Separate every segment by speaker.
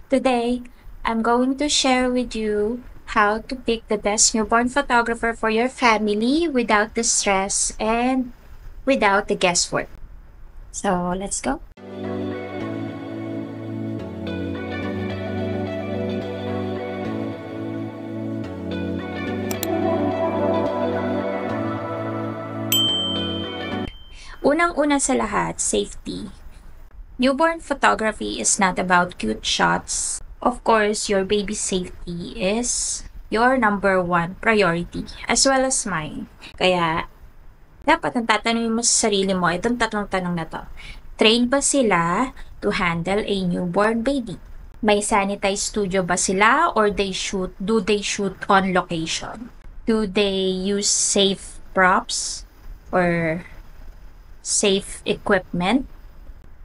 Speaker 1: Today, I'm going to share with you how to pick the best newborn photographer for your family without the stress and without the guesswork. So, let's go. Unang-una sa lahat, safety. Newborn photography is not about cute shots. Of course, your baby's safety is your number one priority, as well as mine. Kaya, dapat ang tatanungin mo sa sarili mo, itong tatlong tanong na to. Train ba sila to handle a newborn baby? May sanitized studio ba sila or do they shoot on location? Do they use safe props or safe equipment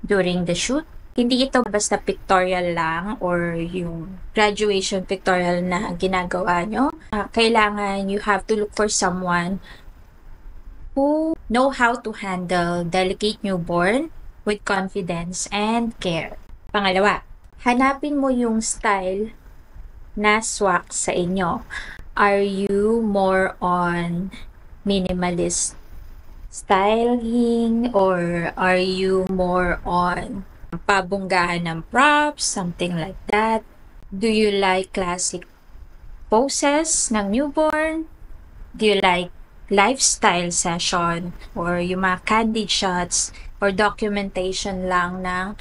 Speaker 1: during the shoot? Hindi ito basta pictorial lang or yung graduation pictorial na ginagawa nyo. Kailangan you have to look for someone who know how to handle delicate newborn with confidence and care. Pangalawa, hanapin mo yung style na swak sa inyo. Are you more on minimalist styling or are you more on pabonggahan ng props, something like that? Do you like classic poses ng newborn? Do you like lifestyle session or yung mga candid shots or documentation lang ng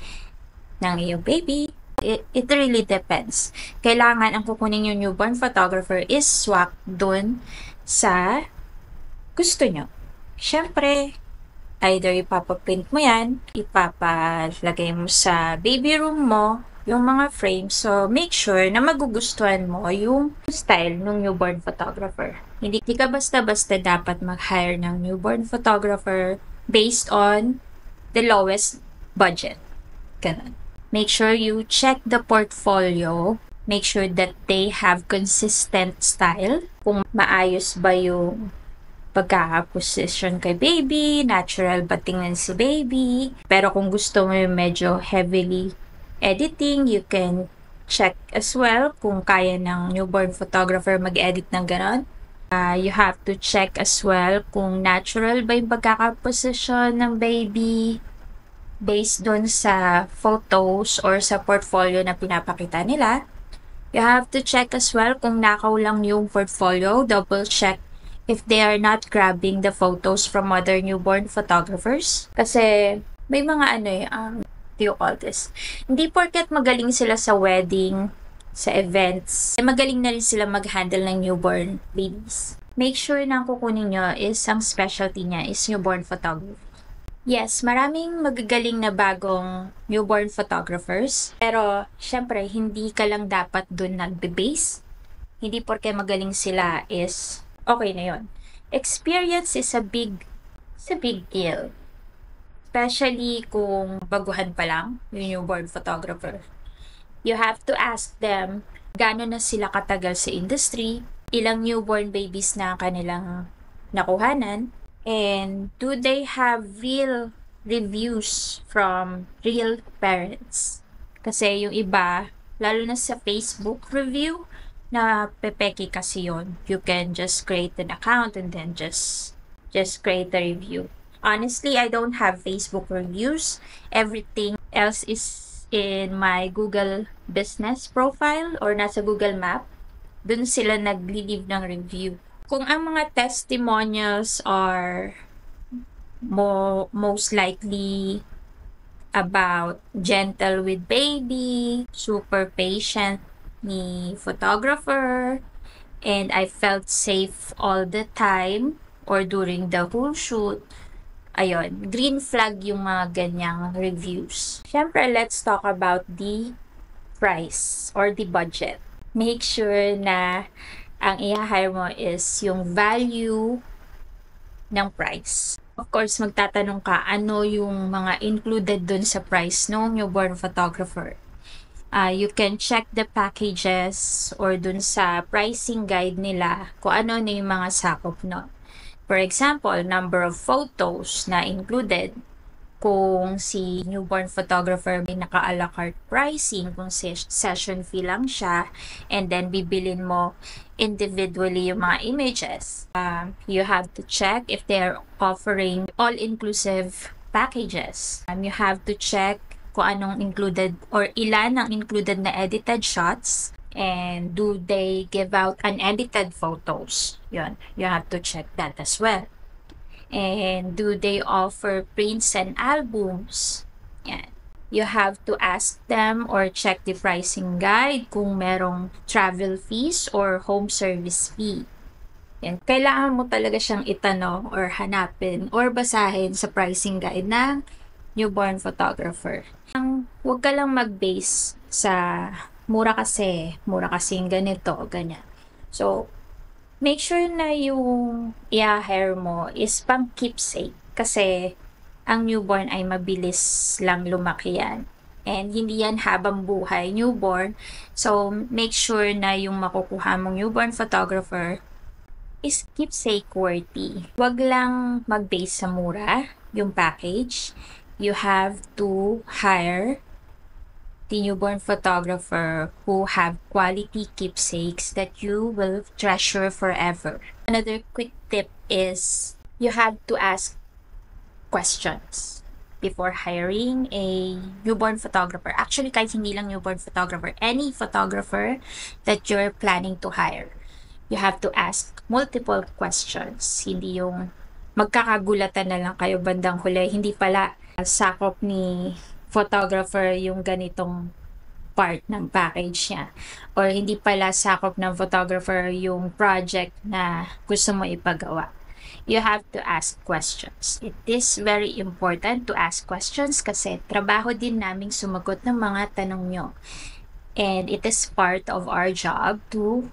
Speaker 1: iyong baby? It really depends. Kailangan ang kukunin yung newborn photographer is swak dun sa gusto nyo. Siyempre, either ipapaprint mo yan, ipapalagay mo sa baby room mo, yung mga frames. So, make sure na magugustuhan mo yung style ng newborn photographer. Hindi ka basta-basta dapat mag-hire ng newborn photographer based on the lowest budget. Ganun. Make sure you check the portfolio. Make sure that they have consistent style. Kung maayos ba yung pagkakaposition kay baby, natural ba tingnan si baby. Pero kung gusto mo yung medyo heavily editing, you can check as well kung kaya ng newborn photographer mag-edit ng ganon. You have to check as well kung natural ba yung pagkakaposition ng baby based dun sa photos or sa portfolio na pinapakita nila. You have to check as well kung nakaw lang yung portfolio, double check if they are not grabbing the photos from other newborn photographers. Kasi may mga do you call this? Hindi porket magaling sila sa wedding, sa events, magaling na rin sila mag-handle ng newborn babies. Make sure na ang kukunin nyo is ang specialty niya is newborn photography. Yes, maraming magagaling na bagong newborn photographers. Pero, syempre, hindi ka lang dapat dun nagbe-base. Hindi porke magaling sila is okay na yon. Experience is a big deal. Especially kung baguhan pa lang yung newborn photographer. You have to ask them gaano na sila katagal sa industry, ilang newborn babies na kanilang nakuhanan, and do they have real reviews from real parents? Kasi yung iba, lalo na sa Facebook review, na pepeki kasi yun. You can just create an account and then just create a review. Honestly, I don't have Facebook reviews. Everything else is in my Google business profile or nasa Google Map. Dun sila nag-leave ng review. Kung ang mga testimonials are most likely about gentle with baby, super patient ni photographer, and I felt safe all the time or during the whole shoot, ayun, green flag yung mga ganyang reviews. Siyempre, let's talk about the price or the budget. Make sure na ang i-hire mo is yung value ng price. Of course, magtatanong ka, ano yung mga included dun sa price ng newborn photographer. You can check the packages or dun sa pricing guide nila kung ano na yung mga sakop no. For example, number of photos na included, kung si newborn photographer may naka-a la carte pricing, kung session fee lang siya, and then bibilin mo individually yung mga images. You have to check if they're offering all-inclusive packages. You have to check kung anong included or ilan ang included na edited shots, and do they give out unedited photos. Yun, you have to check that as well. And do they offer prints and albums? Yan. You have to ask them or check the pricing guide kung merong travel fees or home service fee. Yan. Kailangan mo talaga siyang itanong or hanapin or basahin sa pricing guide ng newborn photographer. Huwag ka lang mag-base sa mura kasing ganito, ganyan. So, make sure na yung i-hire mo is pang keepsake kasi ang newborn ay mabilis lang lumaki yan. And hindi yan habang buhay newborn. So, make sure na yung makukuha mong newborn photographer is keepsake worthy. Huwag lang mag-base sa mura yung package. You have to hire the newborn photographer who have quality keepsakes that you will treasure forever. Another quick tip is you have to ask questions before hiring a newborn photographer. Actually, kahit hindi lang newborn photographer, any photographer that you're planning to hire, you have to ask multiple questions. Hindi yung magkakagulatan na lang kayo bandang huli. Hindi pala sakop ni photographer yung ganitong part ng package niya. Or hindi pala sakop ng photographer yung project na gusto mo ipagawa. You have to ask questions. It is very important to ask questions kasi trabaho din naming sumagot ng mga tanong nyo. And it is part of our job to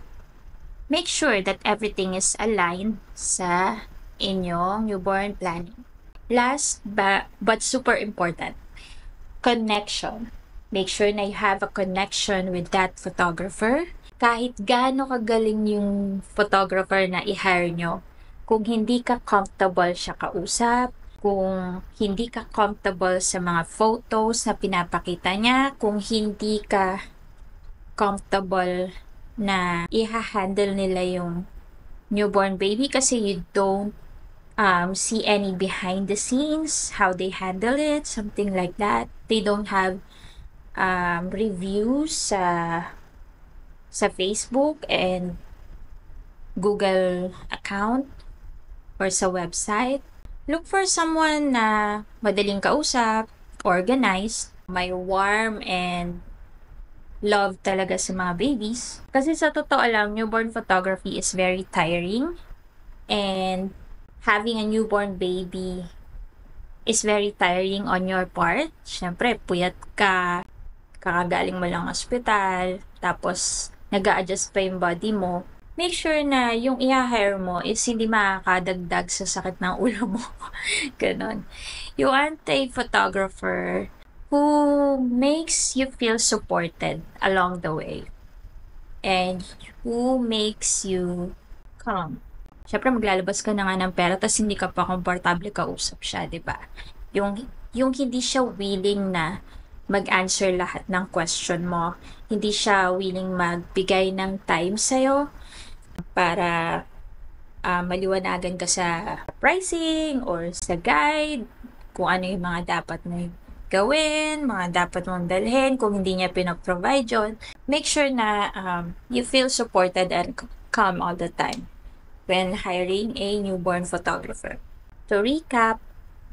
Speaker 1: make sure that everything is aligned sa inyong newborn planning. Last but super important, connection. Make sure na you have a connection with that photographer. Kahit gaano kagaling yung photographer na i-hire nyo, kung hindi ka comfortable siya kausap, kung hindi ka comfortable sa mga photos na pinapakita niya, kung hindi ka comfortable na i-handle nila yung newborn baby kasi you don't see any behind the scenes, how they handle it, something like that. They don't have reviews sa Facebook and Google account or sa website. Look for someone na madaling kausap, organized, may warm and love talaga sa mga babies. Kasi sa totoo lang, newborn photography is very tiring, and having a newborn baby is very tiring on your part. Siyempre, puyat ka, kakagaling mo lang hospital, tapos nag-a-adjust pa yung body mo. Make sure na yung i-hire mo is hindi makakadagdag sa sakit ng ulo mo. Ganon. You want a photographer who makes you feel supported along the way and who makes you calm. Siyempre, maglalabas ka na nga ng pera tapos hindi ka pa komportable kausap siya, di ba? Yung hindi siya willing na mag-answer lahat ng question mo. Hindi siya willing magbigay ng time sa'yo para maliwanagan ka sa pricing or sa guide, kung ano yung mga dapat mo gawin, mga dapat mong dalhin, kung hindi niya pinag-provide yun. Make sure na you feel supported and calm all the time when hiring a newborn photographer. To recap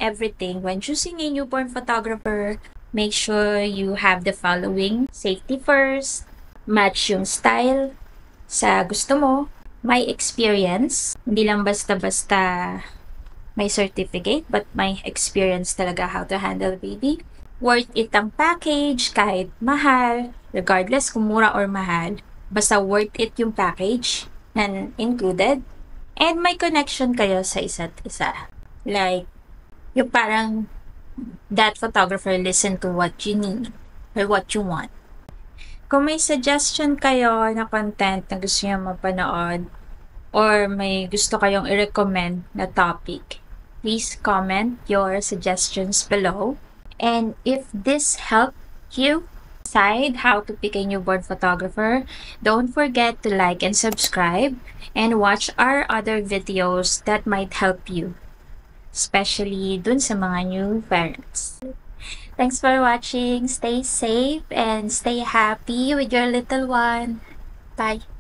Speaker 1: everything, when choosing a newborn photographer, make sure you have the following. Safety first, match yung style sa gusto mo, may experience, hindi lang basta-basta may certificate, but may experience talaga how to handle baby. Worth it ang package, kahit mahal, regardless kung mura or mahal, basta worth it yung package na included. And may connection kayo sa isa't isa. Like, yung parang that photographer listen to what you need or what you want. Kung may suggestion kayo na content na gusto nyo mapanood or may gusto kayong i-recommend na topic, please comment your suggestions below. And if this helped you decide how to pick a newborn photographer, don't forget to like and subscribe and watch our other videos that might help you, especially dun sa mga new parents. Thanks for watching. Stay safe and stay happy with your little one. Bye.